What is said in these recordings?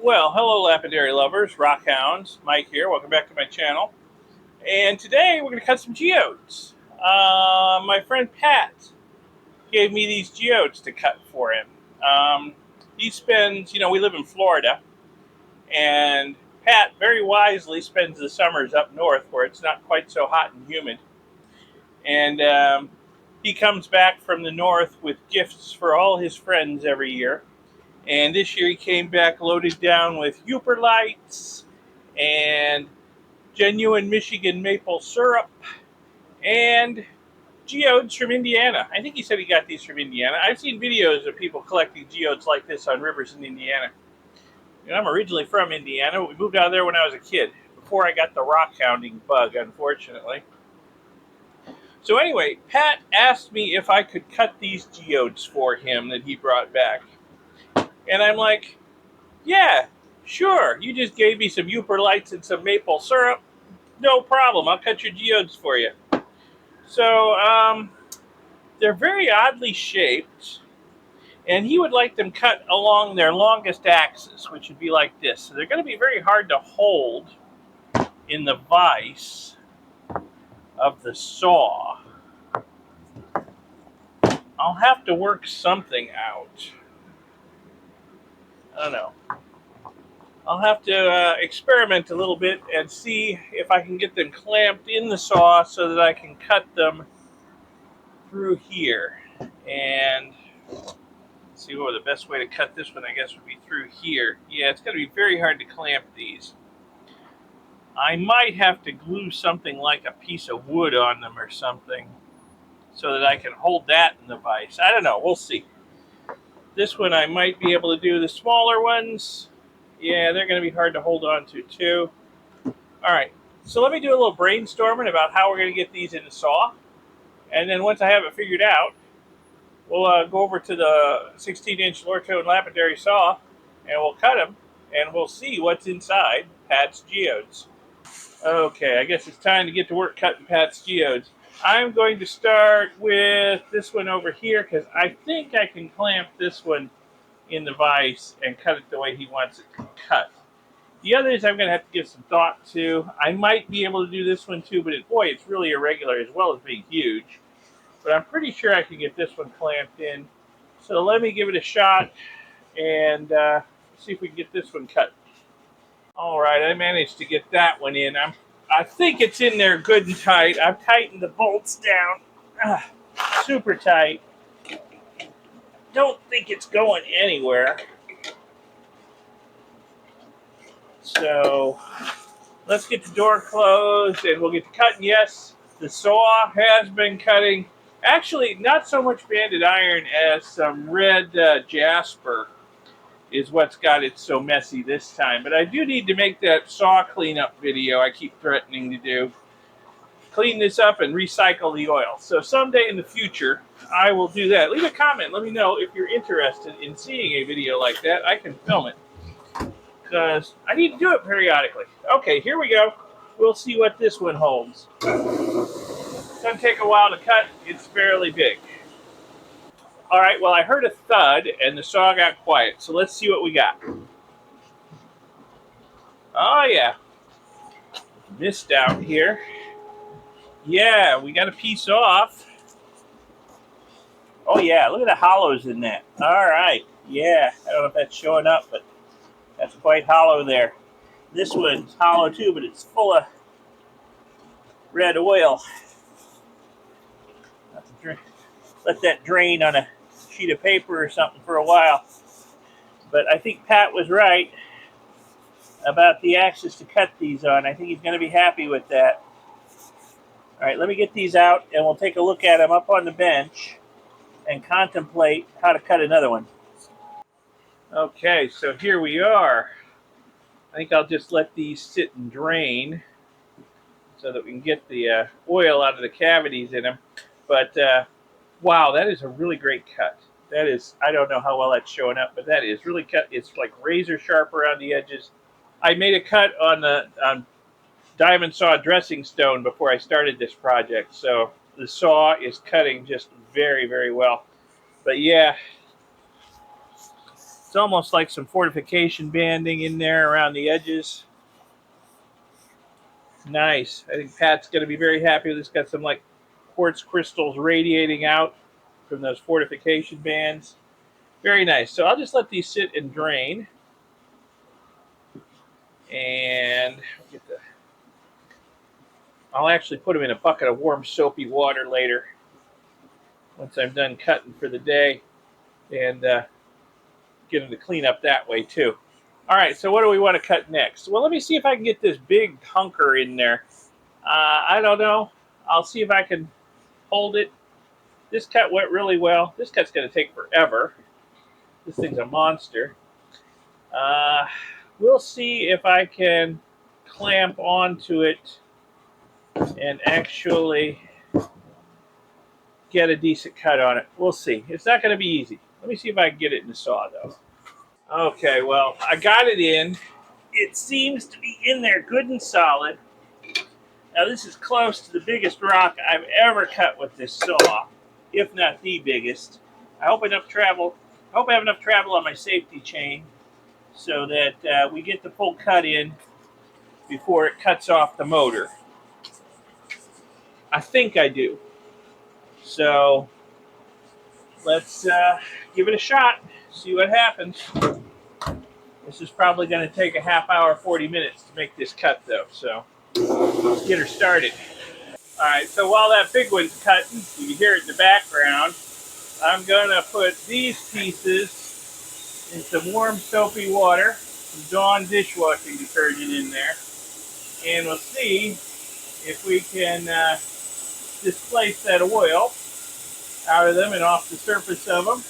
Well, hello Lapidary lovers, Rockhounds, Mike here. Welcome back to my channel. And today we're going to cut some geodes. My friend Pat gave me these geodes to cut for him. He spends, we live in Florida, and Pat very wisely spends the summers up north where it's not quite so hot and humid. And he comes back from the north with gifts for all his friends every year. And this year he came back loaded down with Uper lights and genuine Michigan maple syrup and geodes from Indiana. I think he said he got these from Indiana. I've seen videos of people collecting geodes like this on rivers in Indiana. And I'm originally from Indiana. We moved out of there when I was a kid, before I got the rockhounding bug, unfortunately. So anyway, Pat asked me if I could cut these geodes for him that he brought back. And I'm like, yeah, sure. You just gave me some Uper lights and some maple syrup. No problem. I'll cut your geodes for you. So they're very oddly shaped, and he would like them cut along their longest axis, which would be like this. So they're going to be very hard to hold in the vise of the saw. I'll have to work something out. I don't know. I'll have to experiment a little bit and see if I can get them clamped in the saw so that I can cut them through here. And see what the best way to cut this one, I guess, would be through here. Yeah, it's going to be very hard to clamp these. I might have to glue something like a piece of wood on them or something so that I can hold that in the vise. I don't know. We'll see. This one I might be able to do. The smaller ones, yeah, they're going to be hard to hold on to too. All right. So let me do a little brainstorming about how we're going to get these in the saw. And then once I have it figured out, we'll go over to the 16-inch Lorto and Lapidary saw, and we'll cut them, and we'll see what's inside Pat's geodes. Okay, I guess it's time to get to work cutting Pat's geodes. I'm going to start with this one over here, because I think I can clamp this one in the vise and cut it the way he wants it cut. The others I'm going to have to give some thought to. I might be able to do this one too, but boy, it's really irregular as well as being huge. But I'm pretty sure I can get this one clamped in. So let me give it a shot and see if we can get this one cut. All right, I managed to get that one in. I think it's in there good and tight. I've tightened the bolts down super tight. Don't think it's going anywhere. So let's get the door closed and we'll get to cutting. Yes, the saw has been cutting. Actually, not so much banded iron as some red jasper is what's got it so messy this time. But I do need to make that saw cleanup video I keep threatening to do. Clean this up and recycle the oil. So someday in the future, I will do that. Leave a comment. Let me know if you're interested in seeing a video like that. I can film it, because I need to do it periodically. Okay, here we go. We'll see what this one holds. It's going to take a while to cut. It's fairly big. All right, well, I heard a thud, and the saw got quiet. So let's see what we got. Oh, yeah. Missed out here. Yeah, we got a piece off. Oh, yeah, look at the hollows in that. All right, yeah. I don't know if that's showing up, but that's quite hollow there. This one's hollow, too, but it's full of red oil. Let that drain on a sheet of paper or something for a while. But I think Pat was right about the axis to cut these on. I think he's going to be happy with that. All right, let me get these out, and we'll take a look at them up on the bench and contemplate how to cut another one. Okay, so here we are. I think I'll just let these sit and drain so that we can get the oil out of the cavities in them. But wow, that is a really great cut. That is, I don't know how well that's showing up, but that is really cut. It's like razor sharp around the edges. I made a cut on diamond saw dressing stone before I started this project, so the saw is cutting just very, very well. But yeah, It's almost like some fortification banding in there around the edges. Nice. I think Pat's going to be very happy with this. Got some like quartz crystals radiating out from those fortification bands. Very nice. So I'll just let these sit and drain. And I'll actually put them in a bucket of warm soapy water later once I'm done cutting for the day, and get them to clean up that way too. All right, so what do we want to cut next? Well, let me see if I can get this big hunker in there. I don't know. I'll see if I can hold it. This cut went really well. This cut's going to take forever. This thing's a monster. Uh, we'll see if I can clamp onto it and actually get a decent cut on it. We'll see. It's not going to be easy. Let me see if I can get it in the saw, though. Okay, well, I got it in. It seems to be in there good and solid. Now, this is close to the biggest rock I've ever cut with this saw, if not the biggest. I hope I have enough travel on my safety chain so that we get the full cut in before it cuts off the motor. I think I do. So let's give it a shot, see what happens. This is probably going to take a half hour, 40 minutes to make this cut, though. So let's get her started. All right, so while that big one's cutting, you can hear it in the background, I'm going to put these pieces in some warm soapy water, some Dawn dishwashing detergent in there, and we'll see if we can displace that oil out of them and off the surface of them,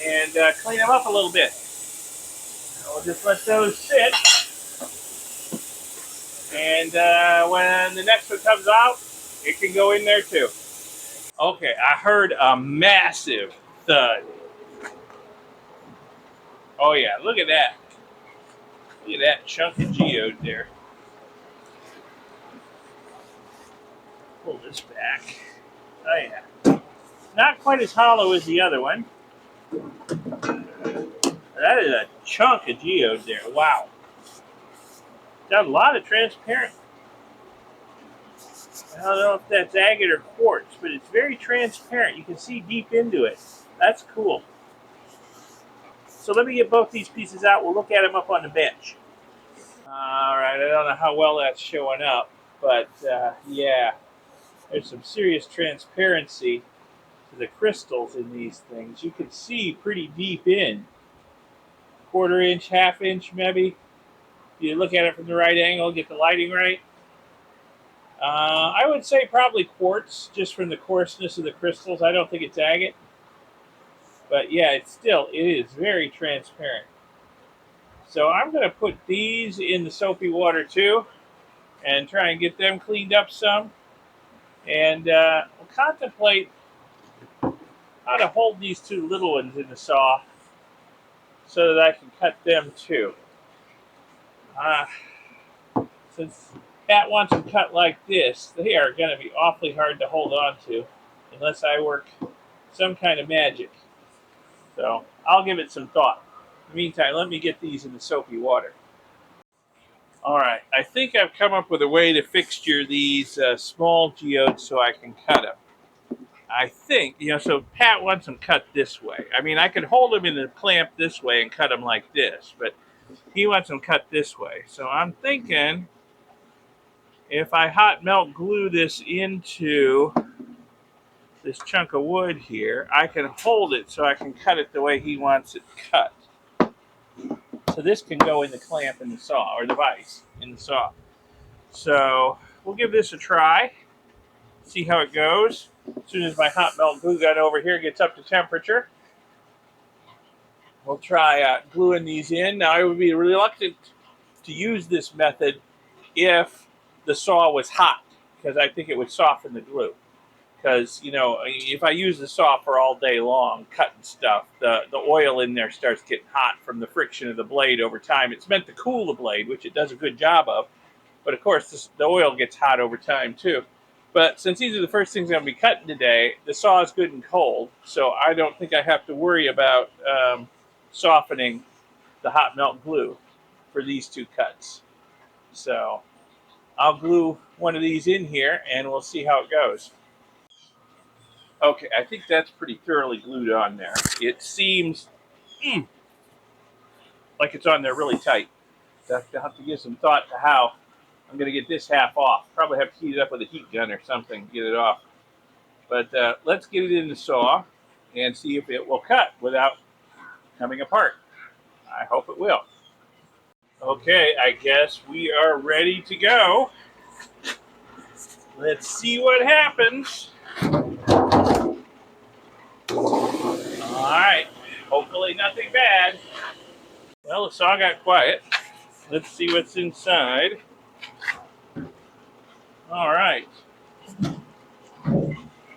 and clean them up a little bit. We'll just let those sit, and when the next one comes out, it can go in there too. Okay, I heard a massive thud. Oh yeah, look at that. Look at that chunk of geode there. Pull this back. Oh yeah. Not quite as hollow as the other one. That is a chunk of geode there. Wow. Got a lot of transparent. I don't know if that's agate or quartz, but it's very transparent. You can see deep into it. That's cool. So let me get both these pieces out. We'll look at them up on the bench. All right, I don't know how well that's showing up, but yeah, there's some serious transparency to the crystals in these things. You can see pretty deep in. Quarter inch, half inch maybe. You look at it from the right angle, get the lighting right. I would say probably quartz, just from the coarseness of the crystals. I don't think it's agate. But yeah, it is very transparent. So I'm going to put these in the soapy water too, and try and get them cleaned up some. And we'll contemplate how to hold these two little ones in the saw so that I can cut them too. Since Pat wants them cut like this, they are going to be awfully hard to hold on to unless I work some kind of magic. So I'll give it some thought. In the meantime, let me get these in the soapy water. All right, I think I've come up with a way to fixture these small geodes so I can cut them. I think, so Pat wants them cut this way. I mean, I could hold them in the clamp this way and cut them like this, but he wants them cut this way. So I'm thinking if I hot melt glue this into this chunk of wood here, I can hold it so I can cut it the way he wants it cut. So this can go in the clamp in the saw, or the vise in the saw. So we'll give this a try, see how it goes. As soon as my hot melt glue gun over here gets up to temperature, we'll try gluing these in. Now, I would be reluctant to use this method if the saw was hot, because I think it would soften the glue. Because, if I use the saw for all day long cutting stuff, the oil in there starts getting hot from the friction of the blade over time. It's meant to cool the blade, which it does a good job of. But, of course, the oil gets hot over time, too. But since these are the first things I'm going to be cutting today, the saw is good and cold. So I don't think I have to worry about softening the hot melt glue for these two cuts. So I'll glue one of these in here and we'll see how it goes. Okay, I think that's pretty thoroughly glued on there. It seems like it's on there really tight. So I'll have to give some thought to how I'm going to get this half off. Probably have to heat it up with a heat gun or something to get it off. But let's get it in the saw and see if it will cut without coming apart. I hope it will. Okay, I guess we are ready to go. Let's see what happens. All right, hopefully nothing bad. Well, the saw got quiet. Let's see what's inside. All right.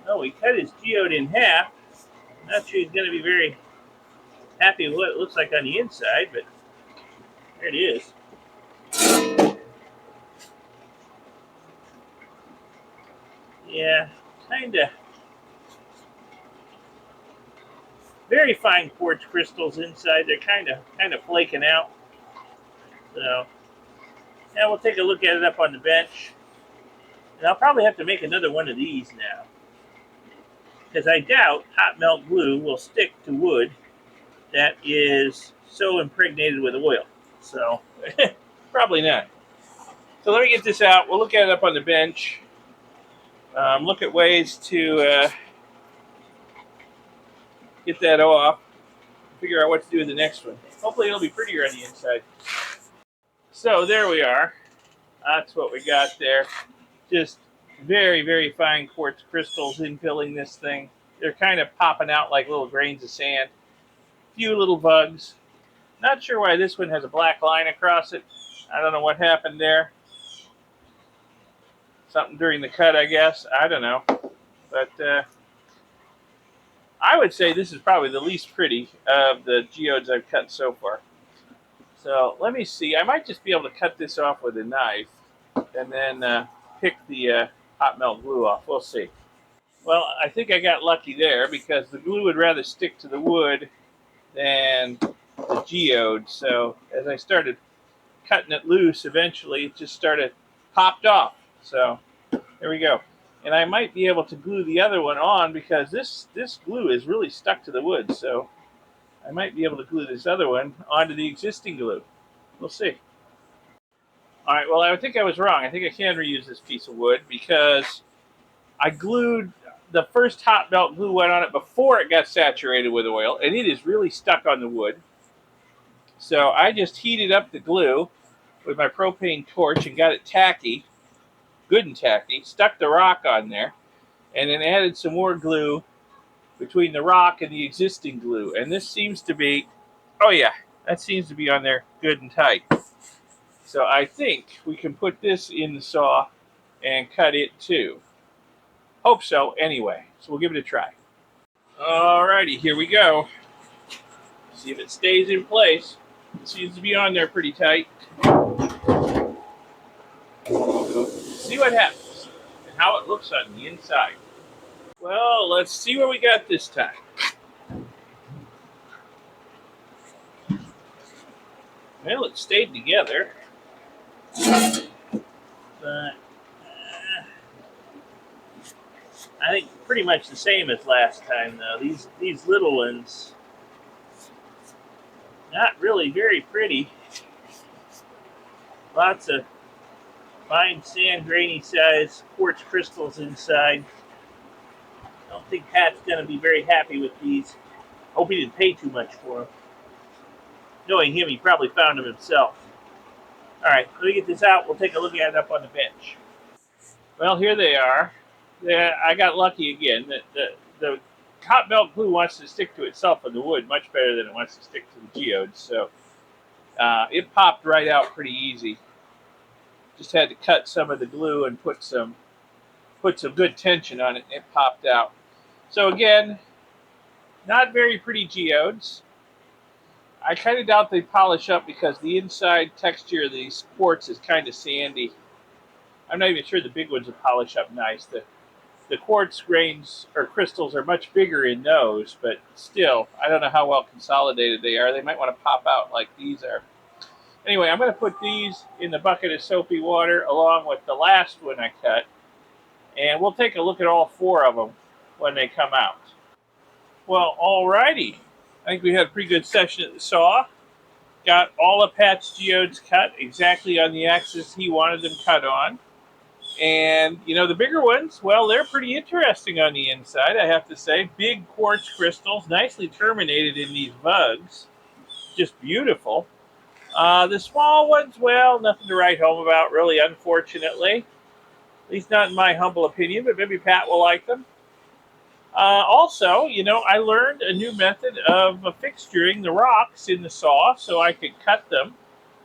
Oh, we cut his geode in half. Not sure he's going to be very happy with what it looks like on the inside, but there it is. Yeah, kind of very fine quartz crystals inside. They're kind of flaking out. So, yeah, we'll take a look at it up on the bench. And I'll probably have to make another one of these now, because I doubt hot melt glue will stick to wood that is so impregnated with oil. So, probably not. So let me get this out. We'll look at it up on the bench. Look at ways to get that off. Figure out what to do with the next one. Hopefully it'll be prettier on the inside. So there we are. That's what we got there. Just very, very fine quartz crystals infilling this thing. They're kind of popping out like little grains of sand. Few little bugs. Not sure why this one has a black line across it. I don't know what happened there. Something during the cut, I guess. I don't know. But I would say this is probably the least pretty of the geodes I've cut so far. So let me see. I might just be able to cut this off with a knife and then pick the hot melt glue off. We'll see. Well, I think I got lucky there because the glue would rather stick to the wood than the geode. So as I started cutting it loose, eventually it just popped off. So there we go. And I might be able to glue the other one on because this glue is really stuck to the wood. So I might be able to glue this other one onto the existing glue. We'll see. All right, well, I think I was wrong. I think I can reuse this piece of wood because I glued the first hot melt glue went on it before it got saturated with oil, and it is really stuck on the wood. So I just heated up the glue with my propane torch and got it tacky, good and tacky, stuck the rock on there, and then added some more glue between the rock and the existing glue. And this seems to be, oh yeah, that seems to be on there good and tight. So I think we can put this in the saw and cut it too. Hope so anyway. So we'll give it a try. Alrighty, here we go. See if it stays in place. It seems to be on there pretty tight. See what happens and how it looks on the inside. Well, let's see what we got this time. Well, it stayed together. But I think pretty much the same as last time, though. These little ones, not really very pretty. Lots of fine sand, grainy size quartz crystals inside. I don't think Pat's going to be very happy with these. Hope he didn't pay too much for them. Knowing him, he probably found them himself. All right, let me get this out. We'll take a look at it up on the bench. Well, here they are. I got lucky again. The hot melt glue wants to stick to itself on the wood much better than it wants to stick to the geodes. So it popped right out pretty easy. Just had to cut some of the glue and put some good tension on it, and it popped out. So again, not very pretty geodes. I kind of doubt they polish up because the inside texture of these quartz is kind of sandy. I'm not even sure the big ones will polish up nice. The The quartz grains or crystals are much bigger in those, but still, I don't know how well consolidated they are. They might want to pop out like these are. Anyway, I'm going to put these in the bucket of soapy water along with the last one I cut, and we'll take a look at all 4 of them when they come out. Well, alrighty. I think we had a pretty good session at the saw. Got all of Pat's geodes cut exactly on the axis he wanted them cut on. And, you know, the bigger ones, well, they're pretty interesting on the inside, I have to say. Big quartz crystals, nicely terminated in these bugs. Just beautiful. The small ones, well, nothing to write home about, really, unfortunately. At least not in my humble opinion, but maybe Pat will like them. Also, you know, I learned a new method of fixturing the rocks in the saw so I could cut them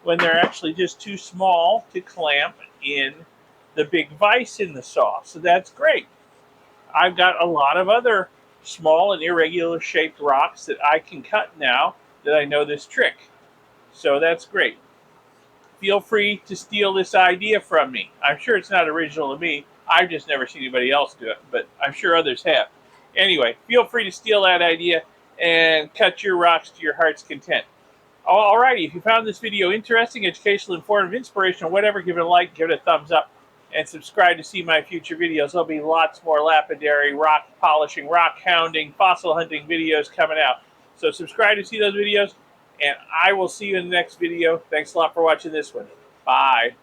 when they're actually just too small to clamp in the big vise in the saw. So that's great. I've got a lot of other small and irregular shaped rocks that I can cut now that I know this trick. So that's great. Feel free to steal this idea from me. I'm sure it's not original to me. I've just never seen anybody else do it, but I'm sure others have. Anyway, feel free to steal that idea and cut your rocks to your heart's content. Alrighty, if you found this video interesting, educational, informative, inspirational, whatever, give it a like, give it a thumbs up, and subscribe to see my future videos. There'll be lots more lapidary, rock polishing, rock hounding, fossil hunting videos coming out. So subscribe to see those videos, and I will see you in the next video. Thanks a lot for watching this one. Bye.